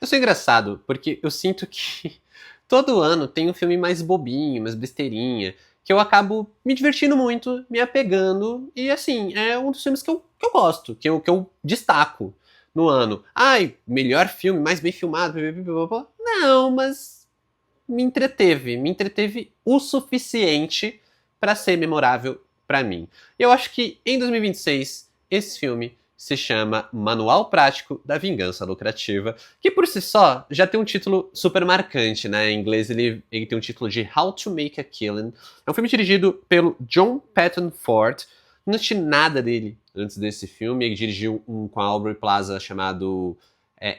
Eu sou engraçado, porque eu sinto que todo ano tem um filme mais bobinho, mais besteirinha, que eu acabo me divertindo muito, me apegando, e assim, é um dos filmes que eu gosto, que eu destaco no ano. Ai, melhor filme, mais bem filmado, blá, blá, blá, blá. Não, mas me entreteve o suficiente para ser memorável para mim. Eu acho que em 2026 esse filme se chama Manual Prático da Vingança Lucrativa, que por si só já tem um título super marcante, né? Em inglês ele tem um título de How to Make a Killing. É um filme dirigido pelo John Patton Ford. Não assisti nada dele antes desse filme. Ele dirigiu um com a Aubrey Plaza chamado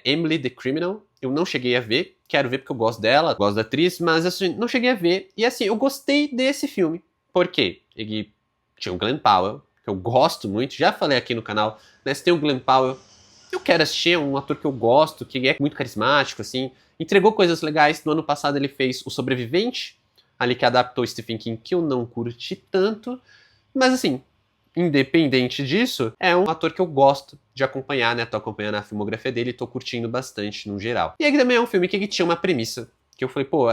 Emily the Criminal. Eu não cheguei a ver, quero ver porque eu gosto dela, gosto da atriz, mas assim, não cheguei a ver. E assim, eu gostei desse filme. Por quê? Ele tinha o Glenn Powell, que eu gosto muito, já falei aqui no canal, né? Se tem o Glenn Powell, eu quero assistir, é um ator que eu gosto, que é muito carismático, assim, entregou coisas legais. No ano passado ele fez O Sobrevivente, ali que adaptou Stephen King, que eu não curti tanto, mas assim, independente disso, é um ator que eu gosto de acompanhar, né? Tô acompanhando a filmografia dele e tô curtindo bastante no geral. E aqui também é um filme que ele tinha uma premissa que eu falei, pô,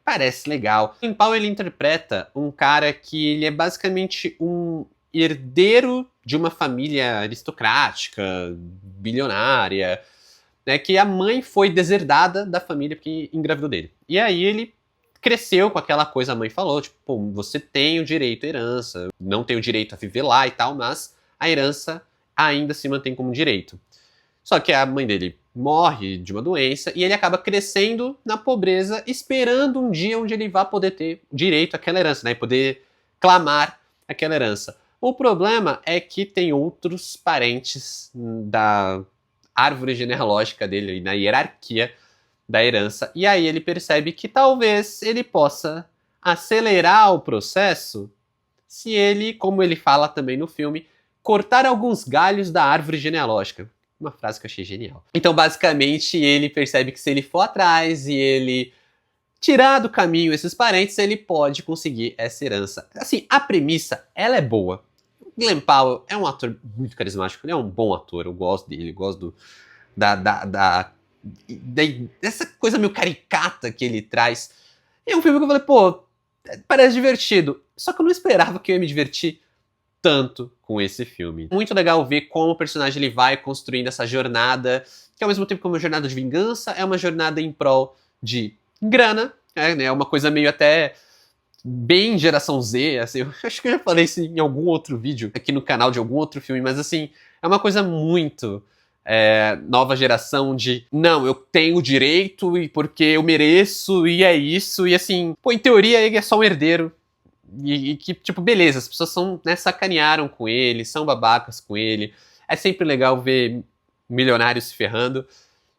parece legal. Em Powell ele interpreta um cara que ele é basicamente um herdeiro de uma família aristocrática, bilionária, né, que a mãe foi deserdada da família porque engravidou dele. E aí ele cresceu com aquela coisa, a mãe falou, tipo, pô, você tem o direito à herança, não tem o direito a viver lá e tal, mas a herança ainda se mantém como direito. Só que a mãe dele morre de uma doença e ele acaba crescendo na pobreza, esperando um dia onde ele vá poder ter direito àquela herança, né, e poder clamar aquela herança. O problema é que tem outros parentes da árvore genealógica dele, na hierarquia da herança, e aí ele percebe que talvez ele possa acelerar o processo se ele, como ele fala também no filme, cortar alguns galhos da árvore genealógica. Uma frase que eu achei genial. Então, basicamente, ele percebe que se ele for atrás e ele tirar do caminho esses parentes, ele pode conseguir essa herança. Assim, a premissa, ela é boa. O Glenn Powell é um ator muito carismático, ele é um bom ator, eu gosto dele, eu gosto dessa coisa meio caricata que ele traz. E é um filme que eu falei, pô, parece divertido. Só que eu não esperava que eu ia me divertir tanto com esse filme. Muito legal ver como o personagem ele vai construindo essa jornada, que ao mesmo tempo que é uma jornada de vingança, é uma jornada em prol de grana, né? É uma coisa meio até bem geração Z, assim, eu acho que eu já falei isso em algum outro vídeo, aqui no canal de algum outro filme, mas assim, é uma coisa muito nova geração de, não, eu tenho direito e porque eu mereço e é isso, e assim, pô, em teoria ele é só um herdeiro, e que, tipo, beleza, as pessoas são, né, sacanearam com ele, são babacas com ele, é sempre legal ver milionários se ferrando,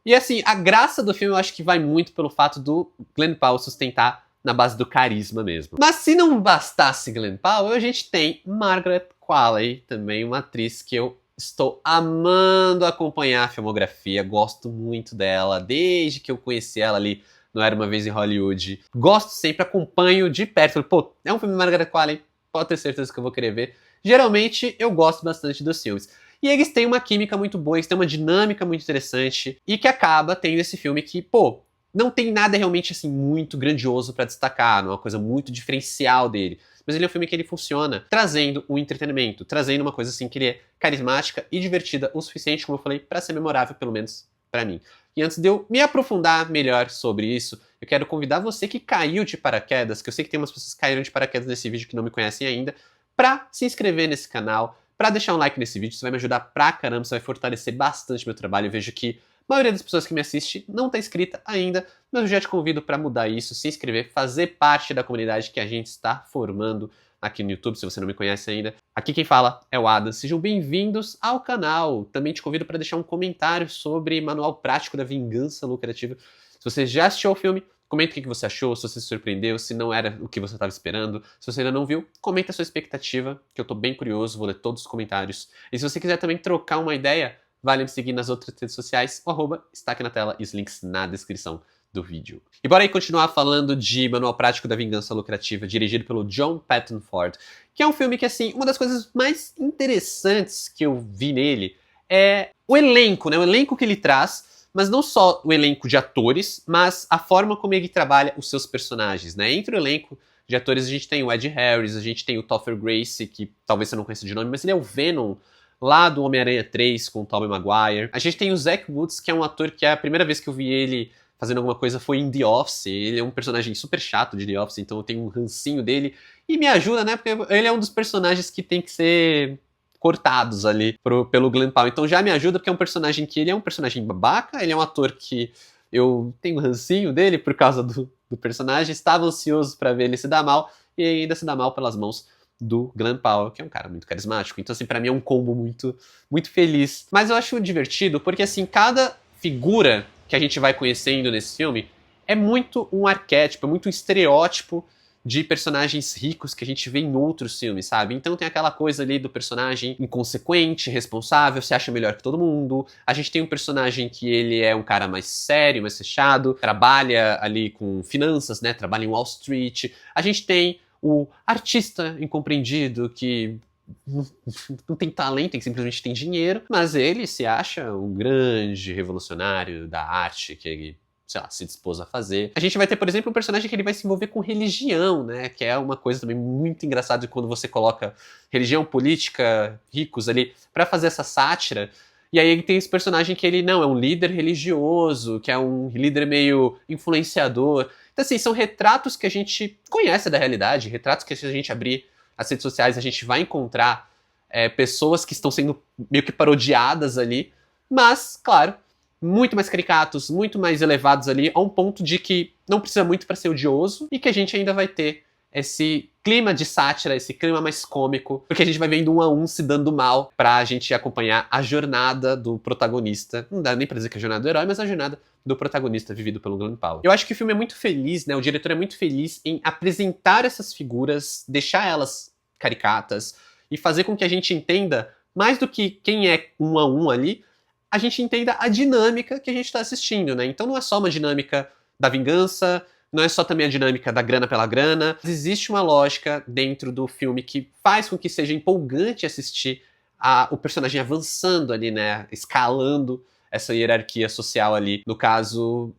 e assim, a graça do filme eu acho que vai muito pelo fato do Glenn Powell sustentar na base do carisma mesmo. Mas se não bastasse Glenn Powell, a gente tem Margaret Qualley, também uma atriz que eu estou amando acompanhar a filmografia, gosto muito dela, desde que eu conheci ela ali no Era Uma Vez em Hollywood. Gosto sempre, acompanho de perto. Pô, é um filme de Margaret Qualley, pode ter certeza que eu vou querer ver. Geralmente, eu gosto bastante dos filmes. E eles têm uma química muito boa, eles têm uma dinâmica muito interessante, e que acaba tendo esse filme que, pô, não tem nada realmente assim muito grandioso pra destacar, não é uma coisa muito diferencial dele. Mas ele é um filme que ele funciona trazendo um entretenimento, trazendo uma coisa assim que ele é carismática e divertida o suficiente, como eu falei, pra ser memorável, pelo menos pra mim. E antes de eu me aprofundar melhor sobre isso, eu quero convidar você que caiu de paraquedas, que eu sei que tem umas pessoas que caíram de paraquedas nesse vídeo que não me conhecem ainda, pra se inscrever nesse canal, pra deixar um like nesse vídeo, isso vai me ajudar pra caramba, isso vai fortalecer bastante meu trabalho. Eu vejo que a maioria das pessoas que me assiste não está inscrita ainda, mas eu já te convido para mudar isso, se inscrever, fazer parte da comunidade que a gente está formando aqui no YouTube, se você não me conhece ainda. Aqui quem fala é o Adam, sejam bem-vindos ao canal. Também te convido para deixar um comentário sobre Manual Prático da Vingança Lucrativa. Se você já assistiu ao filme, comenta o que você achou, se você se surpreendeu, se não era o que você estava esperando. Se você ainda não viu, comenta a sua expectativa, que eu estou bem curioso, vou ler todos os comentários. E se você quiser também trocar uma ideia, vale me seguir nas outras redes sociais, o arroba está aqui na tela e os links na descrição do vídeo. E bora aí continuar falando de Manual Prático da Vingança Lucrativa, dirigido pelo John Patton Ford, que é um filme que, assim, uma das coisas mais interessantes que eu vi nele é o elenco, né? O elenco que ele traz, mas não só o elenco de atores, mas a forma como ele trabalha os seus personagens, né? Entre o elenco de atores a gente tem o Ed Harris, a gente tem o Topher Grace, que talvez você não conheça de nome, mas ele é o Venom lá do Homem-Aranha 3 com o Tobey Maguire. A gente tem o Zach Woods, que é um ator que a primeira vez que eu vi ele fazendo alguma coisa foi em The Office. Ele é um personagem super chato de The Office, então eu tenho um rancinho dele. E me ajuda, né? Porque ele é um dos personagens que tem que ser cortados ali pelo Glen Powell. Então já me ajuda, porque é um personagem que ele é um personagem babaca, ele é um ator que eu tenho um rancinho dele por causa do personagem, estava ansioso para ver ele se dar mal, e ainda se dá mal pelas mãos do Glen Powell, que é um cara muito carismático. Então, assim, pra mim é um combo muito, muito feliz. Mas eu acho divertido porque, assim, cada figura que a gente vai conhecendo nesse filme é muito um arquétipo, é muito um estereótipo de personagens ricos que a gente vê em outros filmes, sabe? Então tem aquela coisa ali do personagem inconsequente, responsável, se acha melhor que todo mundo. A gente tem um personagem que ele é um cara mais sério, mais fechado, trabalha ali com finanças, né? Trabalha em Wall Street. A gente tem o artista incompreendido que não tem talento, simplesmente tem dinheiro, mas ele se acha um grande revolucionário da arte que ele, sei lá, se dispôs a fazer. A gente vai ter, por exemplo, um personagem que ele vai se envolver com religião, né? Que é uma coisa também muito engraçada quando você coloca religião, política, ricos ali pra fazer essa sátira. E aí ele tem esse personagem que ele não é um líder religioso, que é um líder meio influenciador. Então, assim, são retratos que a gente conhece da realidade, retratos que se a gente abrir as redes sociais a gente vai encontrar pessoas que estão sendo meio que parodiadas ali, mas, claro, muito mais caricatos, muito mais elevados ali, a um ponto de que não precisa muito para ser odioso e que a gente ainda vai ter esse clima de sátira, esse clima mais cômico, porque a gente vai vendo um a um se dando mal pra gente acompanhar a jornada do protagonista. Não dá nem pra dizer que é a jornada do herói, mas a jornada do protagonista vivido pelo Glen Powell. Eu acho que o filme é muito feliz, né? O diretor é muito feliz em apresentar essas figuras, deixar elas caricatas e fazer com que a gente entenda, mais do que quem é um a um ali, a gente entenda a dinâmica que a gente está assistindo, né? Então não é só uma dinâmica da vingança, não é só também a dinâmica da grana pela grana. Existe uma lógica dentro do filme que faz com que seja empolgante assistir o personagem avançando ali, né? Escalando essa hierarquia social ali. No caso,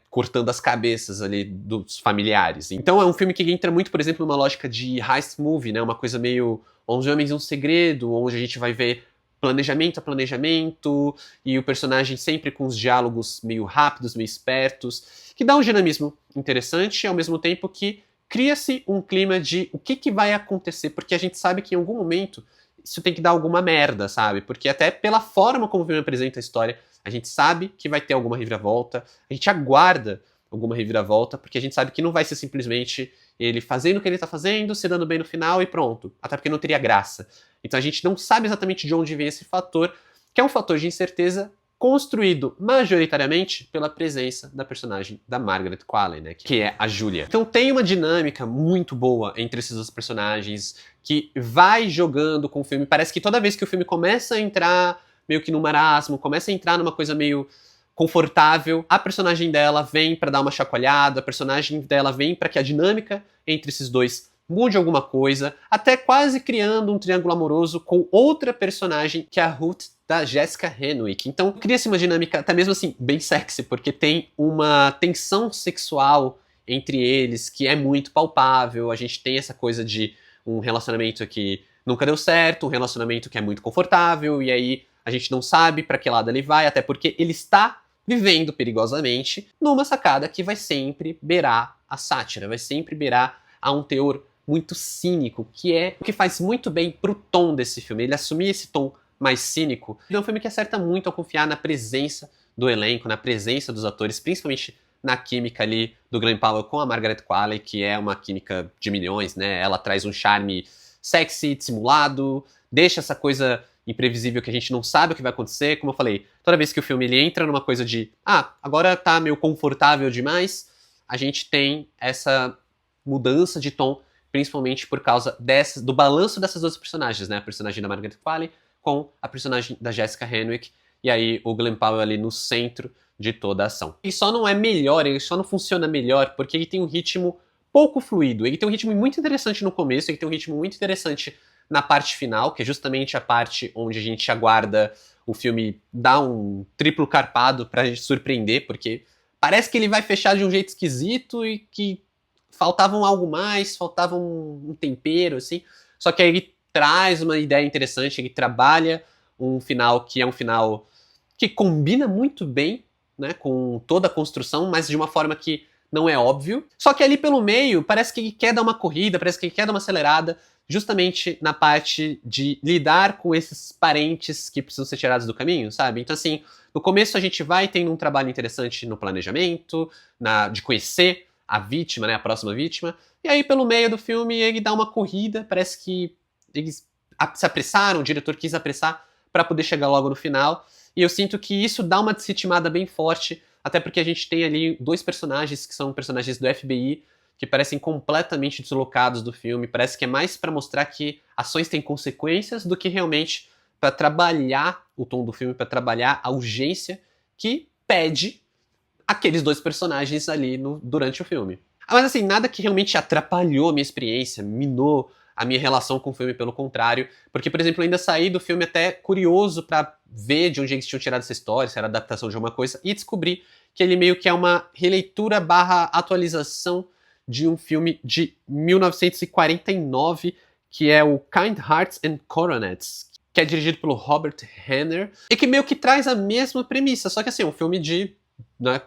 cortando as cabeças ali dos familiares. Então é um filme que entra muito, por exemplo, numa lógica de heist movie, né? Uma coisa meio 11 Homens e um Segredo, onde a gente vai ver planejamento a planejamento, e o personagem sempre com os diálogos meio rápidos, meio espertos, que dá um dinamismo interessante, ao mesmo tempo que cria-se um clima de o que vai acontecer, porque a gente sabe que em algum momento isso tem que dar alguma merda, sabe? Porque até pela forma como o filme apresenta a história, a gente sabe que vai ter alguma reviravolta, a gente aguarda alguma reviravolta, porque a gente sabe que não vai ser simplesmente ele fazendo o que ele tá fazendo, se dando bem no final e pronto. Até porque não teria graça. Então a gente não sabe exatamente de onde vem esse fator, que é um fator de incerteza construído majoritariamente pela presença da personagem da Margaret Qualley, né, que é a Julia. Então tem uma dinâmica muito boa entre esses dois personagens, que vai jogando com o filme. Parece que toda vez que o filme começa a entrar meio que no marasmo, começa a entrar numa coisa meio confortável, a personagem dela vem pra dar uma chacoalhada, a personagem dela vem pra que a dinâmica entre esses dois mude alguma coisa, até quase criando um triângulo amoroso com outra personagem, que é a Ruth, da Jessica Henwick. Então cria-se uma dinâmica, até mesmo assim, bem sexy, porque tem uma tensão sexual entre eles que é muito palpável. A gente tem essa coisa de um relacionamento que nunca deu certo, um relacionamento que é muito confortável, e aí a gente não sabe pra que lado ele vai, até porque ele está vivendo perigosamente numa sacada que vai sempre beirar a sátira, vai sempre beirar a um teor muito cínico, que é o que faz muito bem pro tom desse filme. Ele assumir esse tom mais cínico. É um filme que acerta muito ao confiar na presença do elenco, na presença dos atores, principalmente na química ali do Glen Powell com a Margaret Qualley, que é uma química de milhões, né? Ela traz um charme sexy, dissimulado, deixa essa coisa imprevisível que a gente não sabe o que vai acontecer. Como eu falei, toda vez que o filme ele entra numa coisa de agora tá meio confortável demais, a gente tem essa mudança de tom, principalmente por causa do balanço dessas duas personagens, né? A personagem da Margaret Qualley com a personagem da Jessica Henwick, e aí o Glen Powell ali no centro de toda a ação. Ele só não é melhor, ele só não funciona melhor porque ele tem um ritmo pouco fluido. Ele tem um ritmo muito interessante no começo, ele tem um ritmo muito interessante na parte final, que é justamente a parte onde a gente aguarda o filme dar um triplo carpado pra gente surpreender, porque parece que ele vai fechar de um jeito esquisito e que faltava algo mais, faltava um tempero, assim. Só que aí ele traz uma ideia interessante, ele trabalha um final que é um final que combina muito bem, né, com toda a construção, mas de uma forma que não é óbvio. Só que ali pelo meio, parece que ele quer dar uma corrida, parece que ele quer dar uma acelerada, justamente na parte de lidar com esses parentes que precisam ser tirados do caminho, sabe? Então, assim, no começo a gente vai tendo um trabalho interessante no planejamento, de conhecer a vítima, né, a próxima vítima, e aí pelo meio do filme ele dá uma corrida, parece que eles se apressaram, o diretor quis apressar para poder chegar logo no final, e eu sinto que isso dá uma desritimada bem forte, até porque a gente tem ali dois personagens que são personagens do FBI, que parecem completamente deslocados do filme, parece que é mais para mostrar que ações têm consequências do que realmente para trabalhar o tom do filme, para trabalhar a urgência que pede aqueles dois personagens ali durante o filme. Mas assim, nada que realmente atrapalhou a minha experiência, minou a minha relação com o filme, pelo contrário. Porque, por exemplo, eu ainda saí do filme até curioso pra ver de onde eles tinham tirado essa história, se era adaptação de alguma coisa, e descobri que ele meio que é uma releitura barra atualização de um filme de 1949, que é o Kind Hearts and Coronets, que é dirigido pelo Robert Hanner, e que meio que traz a mesma premissa, só que assim, é um filme de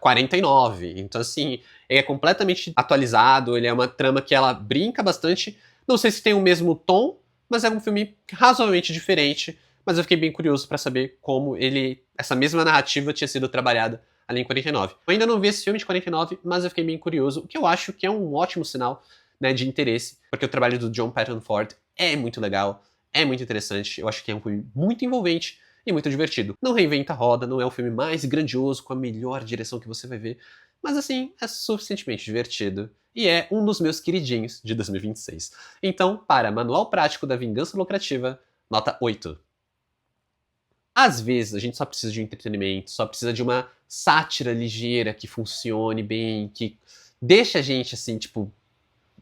49. Então, assim, ele é completamente atualizado, ele é uma trama que ela brinca bastante. Não sei se tem o mesmo tom, mas é um filme razoavelmente diferente. Mas eu fiquei bem curioso para saber como essa mesma narrativa tinha sido trabalhada ali em 49. Eu ainda não vi esse filme de 49, mas eu fiquei bem curioso, o que eu acho que é um ótimo sinal, né, de interesse, porque o trabalho do John Patton Ford é muito legal, é muito interessante. Eu acho que é um filme muito envolvente e muito divertido. Não reinventa a roda, não é o filme mais grandioso, com a melhor direção que você vai ver, mas assim, é suficientemente divertido. E é um dos meus queridinhos de 2026. Então, para Manual Prático da Vingança Lucrativa, nota 8. Às vezes a gente só precisa de um entretenimento, só precisa de uma sátira ligeira que funcione bem, que deixa a gente assim, tipo,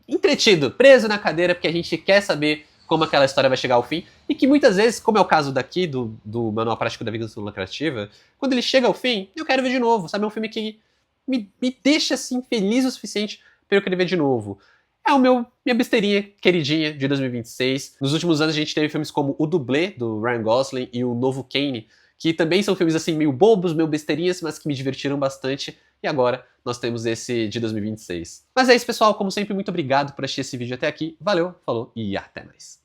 entretido, preso na cadeira, porque a gente quer saber como aquela história vai chegar ao fim, e que muitas vezes, como é o caso daqui, do Manual Prático da Vingança Lucrativa, quando ele chega ao fim, eu quero ver de novo, sabe? É um filme que me deixa, assim, feliz o suficiente pra eu querer ver de novo. É minha besteirinha queridinha de 2026. Nos últimos anos a gente teve filmes como O Dublê, do Ryan Gosling, e O Novo Kane, que também são filmes, assim, meio bobos, meio besteirinhas, mas que me divertiram bastante. E agora nós temos esse de 2026. Mas é isso, pessoal. Como sempre, muito obrigado por assistir esse vídeo até aqui. Valeu, falou e até mais.